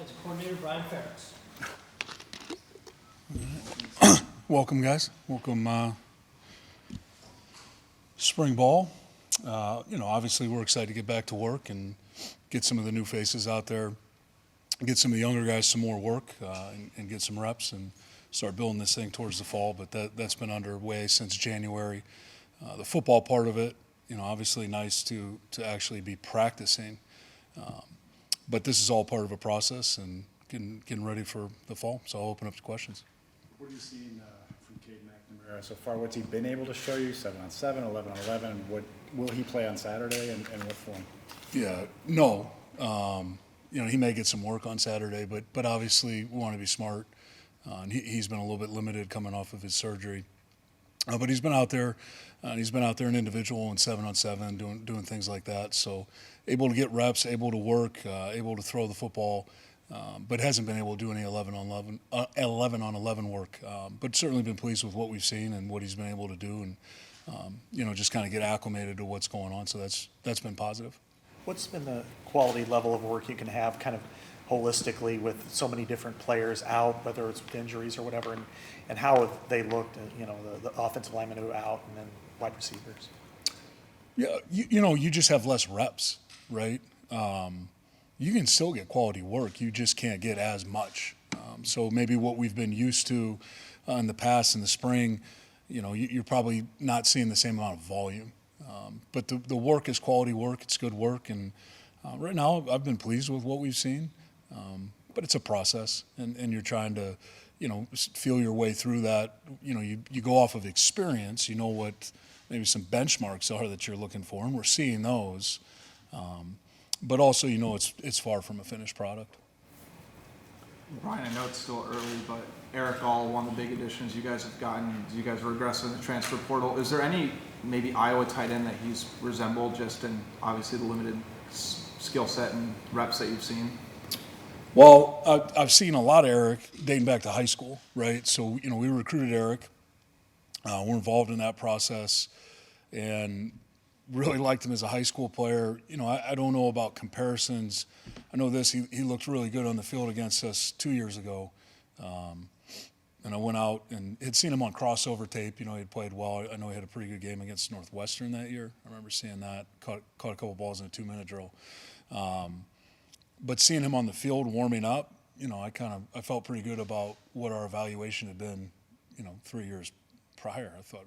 Offensive coordinator Brian Ferentz. Welcome, guys. Welcome, spring ball. Obviously we're excited to get back to work and get some of the new faces out there, get some of the younger guys some more work, and get some reps and start building this thing towards the fall. But that's been underway since January. The football part of it, obviously nice to actually be practicing. But this is all part of a process and getting ready for the fall. So I'll open up to questions. What are you seeing from Cade McNamara so far? What's he been able to show you? 7-on-7, 11-on-11. What will he play on Saturday, and what form? Yeah, no. He may get some work on Saturday, but obviously we want to be smart. And he's been a little bit limited coming off of his surgery. But he's been out there. He's been out there in individual and 7-on-7, doing things like that. So able to get reps, able to work, able to throw the football, but hasn't been able to do any 11-on-11 work. But certainly been pleased with what we've seen and what he's been able to do, and just kind of get acclimated to what's going on. So that's been positive. What's been the quality level of work you can have kind of holistically with so many different players out, whether it's with injuries or whatever, and how have they looked at, the offensive linemen who are out and then wide receivers? Yeah, you just have less reps, right? You can still get quality work. You just can't get as much. So maybe what we've been used to in the past, in the spring, you're probably not seeing the same amount of volume. But the work is quality work. It's good work. And right now I've been pleased with what we've seen. But it's a process, and you're trying to, feel your way through that. You go off of experience. You know what maybe some benchmarks are that you're looking for, and we're seeing those. But also, it's far from a finished product. Brian, I know it's still early, but Eric All, one of the big additions you guys have gotten. You guys were aggressive in the transfer portal. Is there any maybe Iowa tight end that he's resembled just in obviously the limited skill set and reps that you've seen? Well, I've seen a lot of Eric dating back to high school, right? So, we recruited Eric. We're involved in that process and really liked him as a high school player. I don't know about comparisons. I know this, he looked really good on the field against us 2 years ago. And I went out and had seen him on crossover tape. He'd played well. I know he had a pretty good game against Northwestern that year. I remember seeing that, caught a couple balls in a 2-minute drill. But seeing him on the field warming up, I felt pretty good about what our evaluation had been, 3 years prior. I thought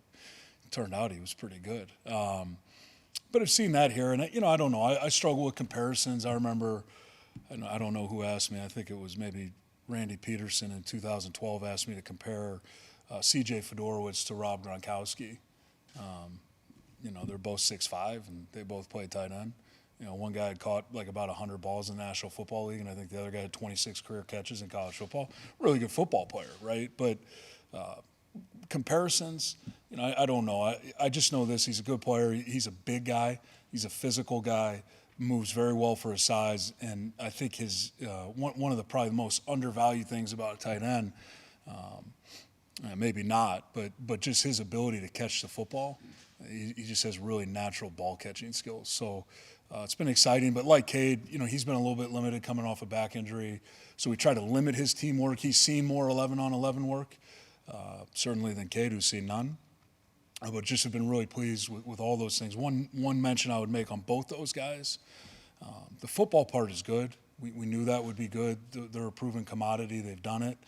it turned out he was pretty good. But I've seen that here, and I don't know. I struggle with comparisons. I remember, I don't know who asked me. I think it was maybe Randy Peterson in 2012 asked me to compare C.J. Fedorowicz to Rob Gronkowski. They're both 6'5", and they both play tight end. One guy had caught like about 100 balls in the National Football League, and I think the other guy had 26 career catches in college football. Really good football player, right? But comparisons, I don't know. I just know this. He's a good player. He's a big guy. He's a physical guy. Moves very well for his size. And I think his one of the probably most undervalued things about a tight end, maybe not, but just his ability to catch the football. He just has really natural ball catching skills. So it's been exciting. But like Cade, he's been a little bit limited coming off a back injury. So we try to limit his teamwork. He's seen more 11-on-11 work, certainly than Cade, who's seen none. But just have been really pleased with all those things. One mention I would make on both those guys, the football part is good. We knew that would be good. They're a proven commodity. They've done it.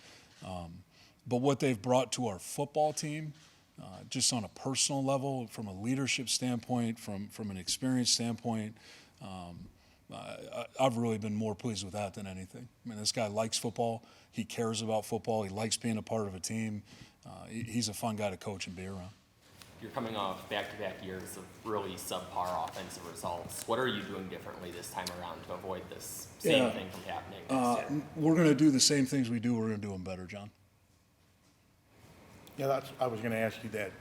But what they've brought to our football team, just on a personal level, from a leadership standpoint, from an experience standpoint, I've really been more pleased with that than anything. I mean, this guy likes football. He cares about football. He likes being a part of a team. He's a fun guy to coach and be around. You're coming off back-to-back years of really subpar offensive results. What are you doing differently this time around to avoid this same thing from happening next year? We're going to do the same things we do. We're going to do them better, John. Yeah, I was going to ask you that.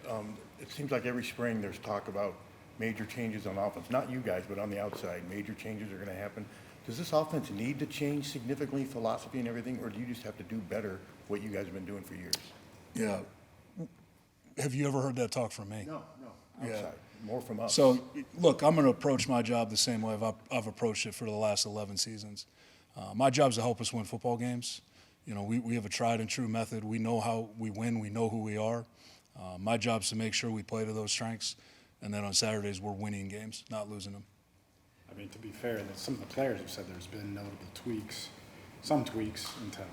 It seems like every spring there's talk about major changes on offense. Not you guys, but on the outside, major changes are going to happen. Does this offense need to change significantly, philosophy and everything, or do you just have to do better what you guys have been doing for years? Yeah. Have you ever heard that talk from me? No, outside. More from us. So, look, I'm going to approach my job the same way I've approached it for the last 11 seasons. My job is to help us win football games. You know, we have a tried and true method. We know how we win. We know who we are. My job is to make sure we play to those strengths. And then on Saturdays, we're winning games, not losing them. I mean, to be fair, some of the players have said there's been notable tweaks, some tweaks in terms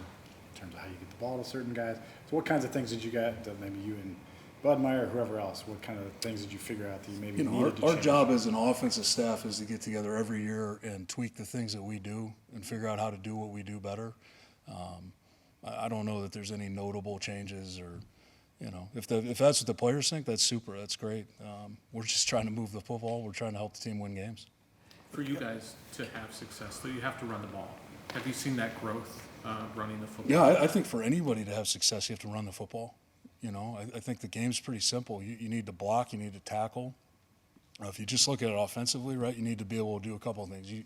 of how you get the ball to certain guys. So what kinds of things did you get that maybe you and Budmeyer or whoever else, what kind of things did you figure out that you maybe needed to Our change? job as an offensive staff is to get together every year and tweak the things that we do and figure out how to do what we do better. I don't know that there's any notable changes or, you know, if that's what the players think, that's super, that's great. We're just trying to move the football. We're trying to help the team win games. For you guys to have success, though, you have to run the ball. Have you seen that growth running the football? Yeah, I think for anybody to have success, you have to run the football. You know, I think the game's pretty simple. You need to block, you need to tackle. If you just look at it offensively, right, you need to be able to do a couple of things. You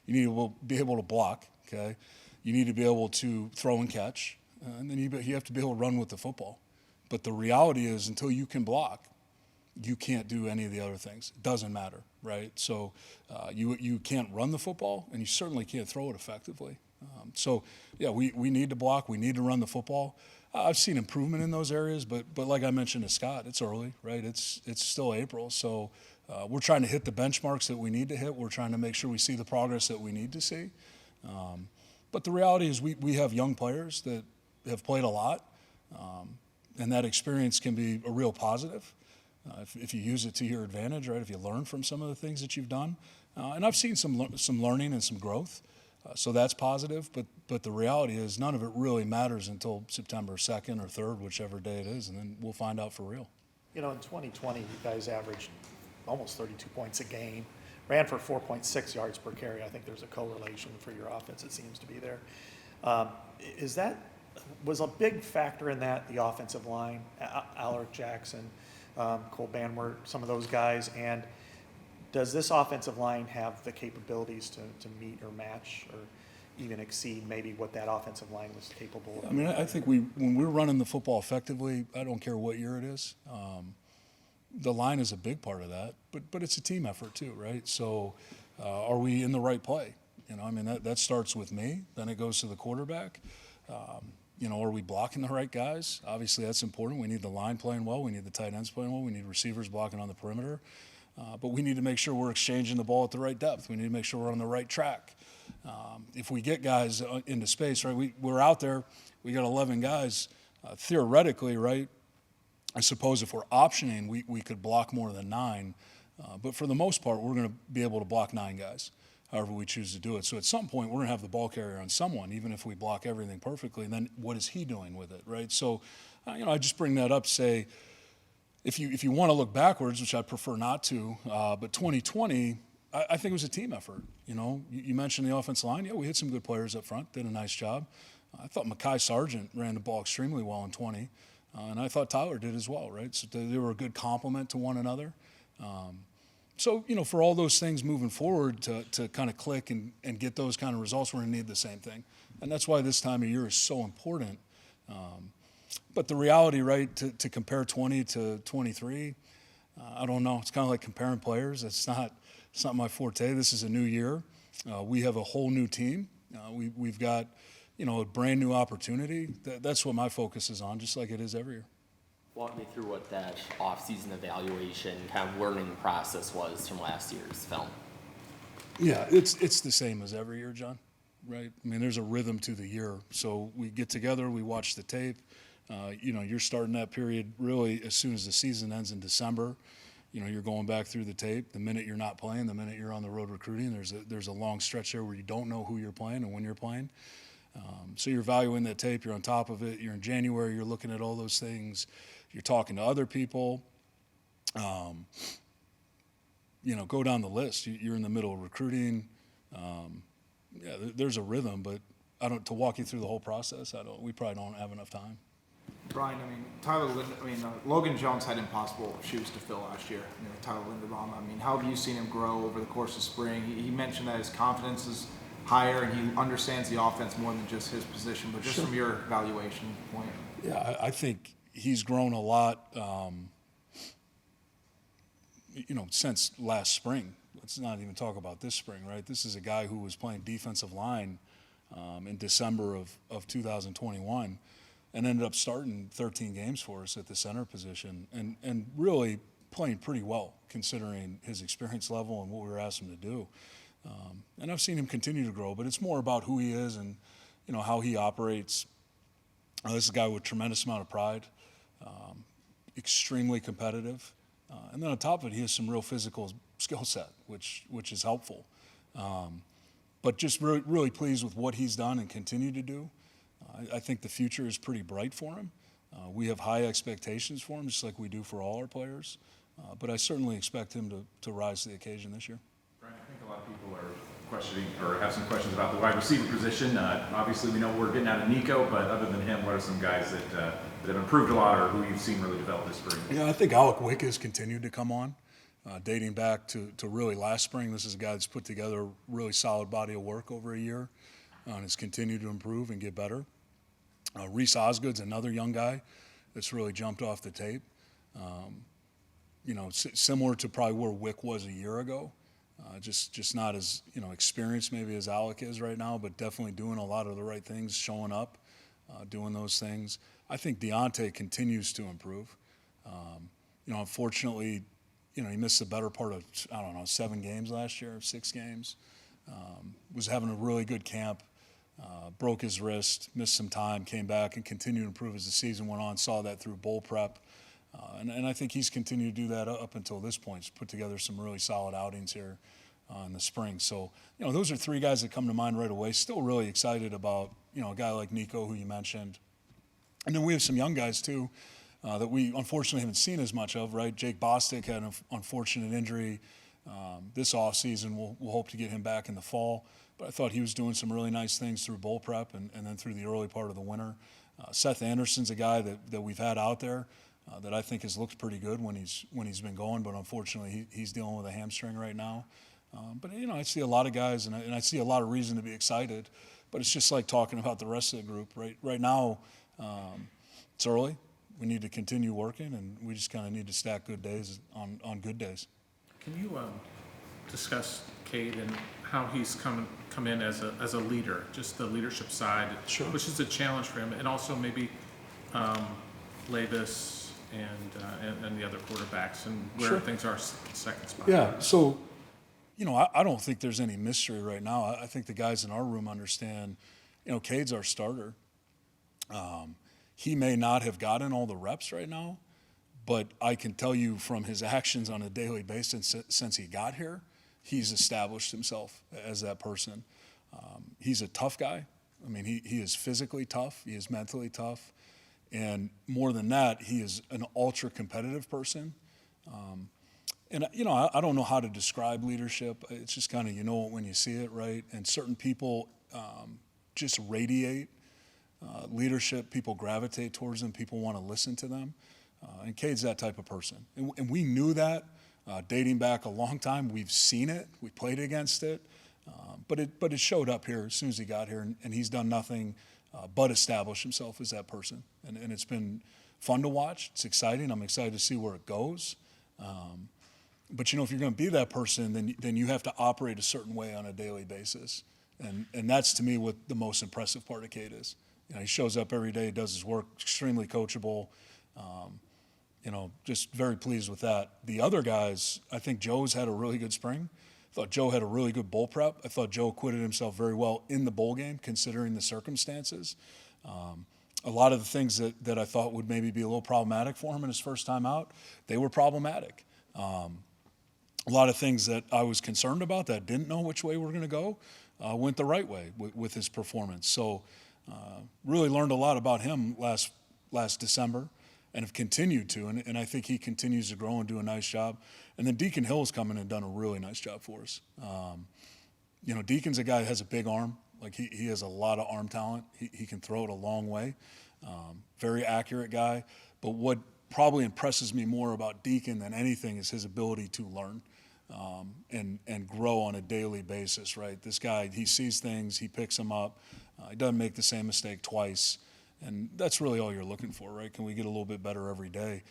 need to be able to block, okay? You need to be able to throw and catch, and then you have to be able to run with the football. But the reality is until you can block, you can't do any of the other things. It doesn't matter, right? So you can't run the football, and you certainly can't throw it effectively. So, yeah, we need to block. We need to run the football. I've seen improvement in those areas, but like I mentioned to Scott, it's early, right? It's still April, so we're trying to hit the benchmarks that we need to hit. We're trying to make sure we see the progress that we need to see. But the reality is we have young players that have played a lot, and that experience can be a real positive if you use it to your advantage, right? If you learn from some of the things that you've done. And I've seen some learning and some growth. So that's positive, but the reality is none of it really matters until September 2nd or 3rd, whichever day it is, and then we'll find out for real. You know, in 2020, you guys averaged almost 32 points a game, ran for 4.6 yards per carry. I think there's a correlation for your offense. It seems to be there. Was a big factor in that the offensive line, Alaric Jackson, Cole Banwert, some of those guys, and does this offensive line have the capabilities to meet or match or even exceed maybe what that offensive line was capable of? I mean, I think when we're running the football effectively, I don't care what year it is, the line is a big part of that, but it's a team effort too, right? So are we in the right play? You know, I mean, that starts with me, then it goes to the quarterback. You know, are we blocking the right guys? Obviously, that's important. We need the line playing well. We need the tight ends playing well. We need receivers blocking on the perimeter. But we need to make sure we're exchanging the ball at the right depth. We need to make sure we're on the right track. If we get guys into space, right, we're out there, we got 11 guys. Theoretically, right, I suppose if we're optioning, we could block more than 9. But for the most part, we're going to be able to block 9 guys, however we choose to do it. So at some point, we're going to have the ball carrier on someone, even if we block everything perfectly. And then what is he doing with it, right? So, you know, I just bring that up to say, if you want to look backwards, which I prefer not to, but 2020, I think it was a team effort. You know, you mentioned the offensive line. Yeah, we had some good players up front, did a nice job. I thought Mekhi Sargent ran the ball extremely well in 20, and I thought Tyler did as well, right? So they were a good complement to one another. So, you know, for all those things moving forward to kind of click and get those kind of results, we're going to need the same thing. And that's why this time of year is so important. But the reality, right, to compare 20 to 23, I don't know. It's kind of like comparing players. It's not my forte. This is a new year. We have a whole new team. We've got, you know, a brand new opportunity. That's what my focus is on, just like it is every year. Walk me through what that off-season evaluation kind of learning process was from last year's film. Yeah, it's the same as every year, John, right? I mean, there's a rhythm to the year. So we get together, we watch the tape. You know, you're starting that period really as soon as the season ends in December. You know, you're going back through the tape. The minute you're not playing, the minute you're on the road recruiting, there's a long stretch there where you don't know who you're playing and when you're playing. So you're evaluating that tape. You're on top of it. You're in January. You're looking at all those things. You're talking to other people. You know, go down the list. You're in the middle of recruiting. Yeah, there's a rhythm, but to walk you through the whole process, we probably don't have enough time. Brian, I mean, Logan Jones had impossible shoes to fill last year. You know, Tyler Linderbaum. I mean, how have you seen him grow over the course of spring? He mentioned that his confidence is higher and he understands the offense more than just his position, but just from your evaluation point. Yeah, I think he's grown a lot, you know, since last spring. Let's not even talk about this spring, right? This is a guy who was playing defensive line in December of 2021 and ended up starting 13 games for us at the center position and really playing pretty well considering his experience level and what we were asking him to do. And I've seen him continue to grow, but it's more about who he is and, how he operates. This is a guy with tremendous amount of pride, extremely competitive. And then on top of it, he has some real physical skill set, which is helpful. But just really, really pleased with what he's done and continue to do. I think the future is pretty bright for him. We have high expectations for him, just like we do for all our players. But I certainly expect him to rise to the occasion this year. Brian, I think a lot of people are questioning or have some questions about the wide receiver position. Obviously, we know we're getting out of Nico, but other than him, what are some guys that have improved a lot or who you've seen really develop this spring? Yeah, I think Alec Wick has continued to come on, dating back to really last spring. This is a guy that's put together a really solid body of work over a year and has continued to improve and get better. Reese Osgood's another young guy that's really jumped off the tape. Similar to probably where Wick was a year ago. Just not as experienced maybe as Alec is right now, but definitely doing a lot of the right things, showing up, doing those things. I think Deontay continues to improve. Unfortunately, he missed the better part of 7 games last year, 6 games. Was having a really good camp, broke his wrist, missed some time, came back and continued to improve as the season went on. Saw that through bowl prep. And I think he's continued to do that up until this point. He's put together some really solid outings here in the spring. So, those are 3 guys that come to mind right away. Still really excited about, a guy like Nico, who you mentioned. And then we have some young guys, too, that we unfortunately haven't seen as much of, right? Jake Bostic had an unfortunate injury this offseason. We'll hope to get him back in the fall. But I thought he was doing some really nice things through bowl prep and then through the early part of the winter. Seth Anderson's a guy that we've had out there. That I think has looked pretty good when he's been going, but unfortunately he's dealing with a hamstring right now. But I see a lot of guys, and I see a lot of reason to be excited. But it's just like talking about the rest of the group. Right now, it's early. We need to continue working, and we just kind of need to stack good days on good days. Can you discuss Cade and how he's come in as a leader, just the leadership side, Sure. Which is a challenge for him, and also maybe Levis and the other quarterbacks and where Sure. things are second spot. Yeah, so, I don't think there's any mystery right now. I think the guys in our room understand, Cade's our starter. He may not have gotten all the reps right now, but I can tell you from his actions on a daily basis since he got here, he's established himself as that person. He's a tough guy. I mean, he is physically tough. He is mentally tough. And more than that, he is an ultra-competitive person. I don't know how to describe leadership. It's just kind of you know it when you see it, right? And certain people just radiate leadership. People gravitate towards them. People want to listen to them. And Cade's that type of person. And we knew that dating back a long time. We've seen it. We played against it. But it showed up here as soon as he got here, and he's done nothing but establish himself as that person. And it's been fun to watch. It's exciting. I'm excited to see where it goes. But, if you're going to be that person, then you have to operate a certain way on a daily basis. And that's, to me, what the most impressive part of Cade is. He shows up every day, does his work, extremely coachable. Just very pleased with that. The other guys, I think Joe's had a really good spring. I thought Joe had a really good bowl prep. I thought Joe acquitted himself very well in the bowl game, considering the circumstances. A lot of the things that I thought would maybe be a little problematic for him in his first time out, they were problematic. A lot of things that I was concerned about that I didn't know which way we're going to go went the right way with his performance. So really learned a lot about him last December and have continued to, and I think he continues to grow and do a nice job. And then Deacon Hill's come in and done a really nice job for us. Deacon's a guy that has a big arm. Like he has a lot of arm talent. He can throw it a long way. Very accurate guy. But what probably impresses me more about Deacon than anything is his ability to learn and grow on a daily basis, right? This guy, he sees things, he picks them up. He doesn't make the same mistake twice. And that's really all you're looking for, right? Can we get a little bit better every day?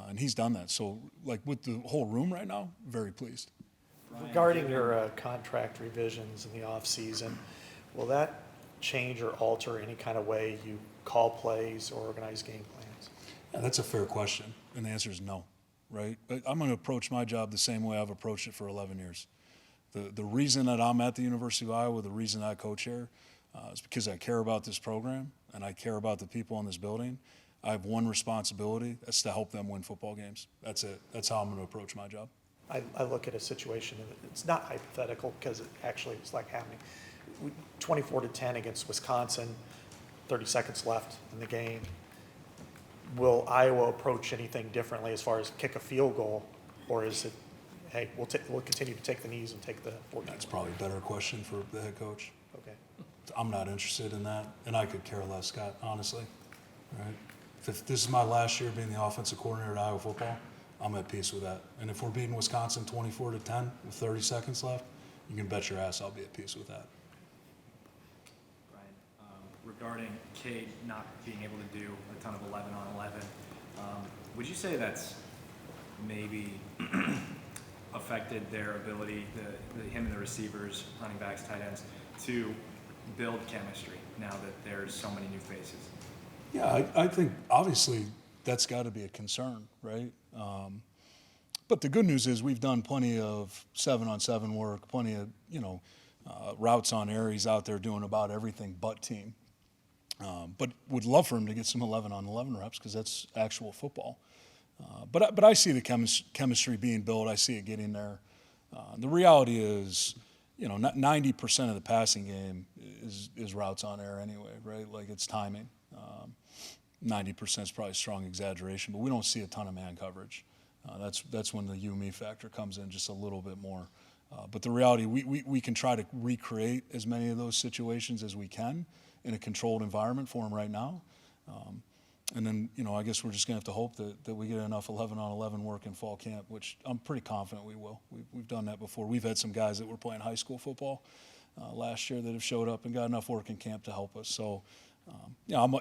And he's done that. So, with the whole room right now, very pleased. Regarding your contract revisions in the off season, will that change or alter any kind of way you call plays or organize game plans? Yeah, that's a fair question, and the answer is no, right? But I'm going to approach my job the same way I've approached it for 11 years. The reason that I'm at the University of Iowa, the reason I coach here, is because I care about this program and I care about the people in this building. I have one responsibility, that's to help them win football games. That's it. That's how I'm going to approach my job. I look at a situation, and it's not hypothetical because it actually was like happening. 24-10 against Wisconsin, 30 seconds left in the game. Will Iowa approach anything differently as far as kick a field goal, or is it, hey, we'll continue to take the knees and take the 14? That's probably a better question for the head coach. Okay. I'm not interested in that, and I could care less, Scott, honestly. Right? If this is my last year being the offensive coordinator at Iowa football, I'm at peace with that. And if we're beating Wisconsin 24-10 with 30 seconds left, you can bet your ass I'll be at peace with that. Brian, regarding Cade not being able to do a ton of 11 on 11, would you say that's maybe affected their ability, him and the receivers, running backs, tight ends, to build chemistry now that there's so many new faces? Yeah, I think obviously that's got to be a concern, right? But the good news is we've done plenty of 7-on-7 work, plenty of, routes on air. He's out there doing about everything but team. But would love for him to get some 11-on-11 reps because that's actual football. But I see the chemistry being built. I see it getting there. The reality is, 90% of the passing game is routes on air anyway, right? Like it's timing. 90% is probably a strong exaggeration, but we don't see a ton of man coverage. That's when the you-me factor comes in just a little bit more. But the reality, we can try to recreate as many of those situations as we can in a controlled environment for him right now. And then, I guess we're just going to have to hope that we get enough 11-on-11 work in fall camp, which I'm pretty confident we will. We've done that before. We've had some guys that were playing high school football last year that have showed up and got enough work in camp to help us. So,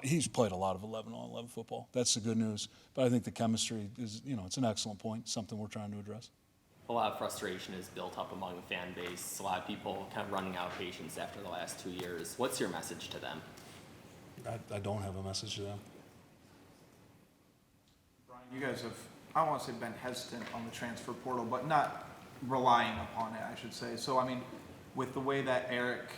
he's played a lot of 11-on-11 football. That's the good news. But I think the chemistry is, it's an excellent point, something we're trying to address. A lot of frustration is built up among the fan base. A lot of people kind of running out of patience after the last 2 years. What's your message to them? I don't have a message to them. Brian, you guys have, I don't want to say been hesitant on the transfer portal, but not relying upon it, I should say. So, with the way that Eric,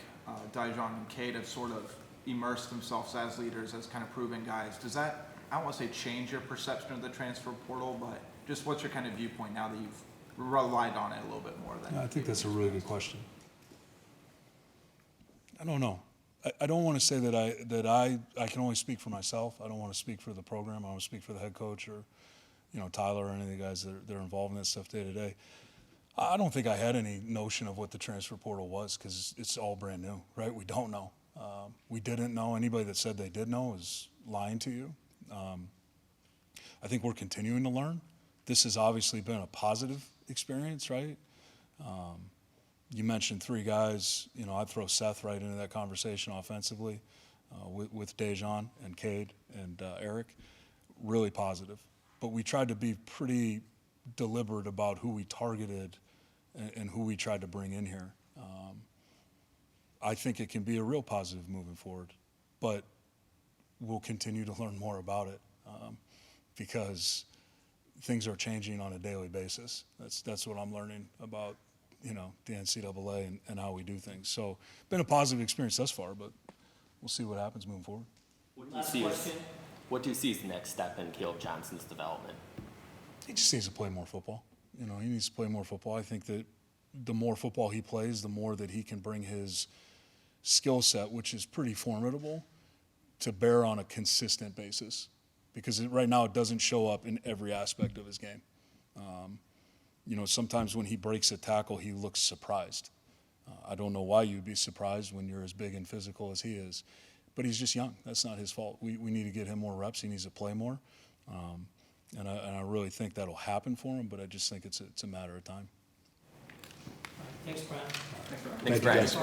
Dijon, and Cade have sort of immersed themselves as leaders, as kind of proven guys, does that, I don't want to say change your perception of the transfer portal, but just what's your kind of viewpoint now that you've relied on it a little bit more than? Yeah, I think that's a really good question. I don't know. I don't want to say that I can only speak for myself. I don't want to speak for the program. I want to speak for the head coach or, Tyler or any of the guys that are involved in that stuff day to day. I don't think I had any notion of what the transfer portal was because it's all brand new, right? We don't know. We didn't know. Anybody that said they did know is lying to you. I think we're continuing to learn. This has obviously been a positive experience, right? You mentioned 3 guys. I'd throw Seth right into that conversation offensively with Dejan and Cade and Eric. Really positive. But we tried to be pretty deliberate about who we targeted and who we tried to bring in here. I think it can be a real positive moving forward, but we'll continue to learn more about it because things are changing on a daily basis. That's what I'm learning about, the NCAA and how we do things. So, been a positive experience thus far, but we'll see what happens moving forward. What do you see as the next step in Caleb Johnson's development? He just needs to play more football. He needs to play more football. I think that the more football he plays, the more that he can bring his skill set, which is pretty formidable, to bear on a consistent basis. Because right now it doesn't show up in every aspect of his game. Sometimes when he breaks a tackle, he looks surprised. I don't know why you'd be surprised when you're as big and physical as he is. But he's just young. That's not his fault. We need to get him more reps. He needs to play more. And I really think that'll happen for him, but I just think it's a matter of time. Thanks, Brian. Thanks, Brian.